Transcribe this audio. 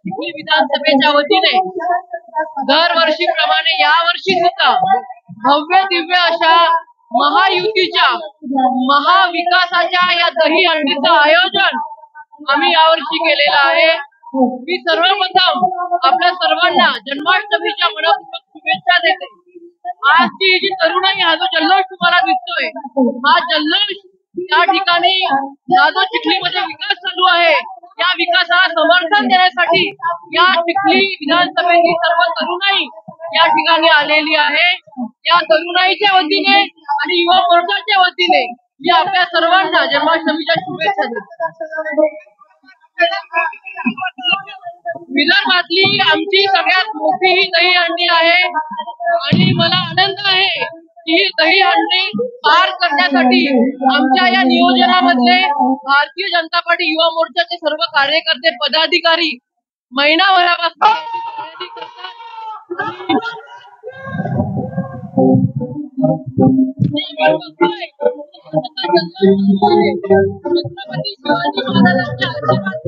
चिखली विधानसभेच्या वतीने दरवर्षीप्रमाणे यावर्षी सुद्धा भव्य दिव्य अशा महायुतीच्या महाविकासाच्या या दहीहंडीचं आयोजन आम्ही यावर्षी केलेलं आहे। मी सर्वप्रथम आपल्या सर्वांना जन्माष्टमीच्या मनपूर्वक शुभेच्छा देते। आजची जी तरुणाई हा जो जल्लोष तुम्हाला दिसतोय, हा जल्लोष या ठिकाणी हा जो चिखलीमध्ये विकास चालू आहे, या विकासाला समर्थन देण्यासाठी या चिखली विधानसभेची सर्व तरुणाई या ठिकाणी आलेली आहे। या तरुणाईच्या वतीने आणि युवा मोर्चाच्या वतीने मी आपल्या सर्वांना जन्माष्टमीच्या शुभेच्छा देतो। विदर्भातली आमची सगळ्यात मोठी ही दहीहंडी आहे आणि मला आनंद आहे की ही दहीहंडी पार करण्यासाठी आमच्या या नियोजनामधले भारतीय जनता पार्टी युवा मोर्चाचे सर्व कार्यकर्ते पदाधिकारी महिनाभरापासून तयारी करतात। छत्रपती शिवाजी महाराजांच्या आशीर्वाद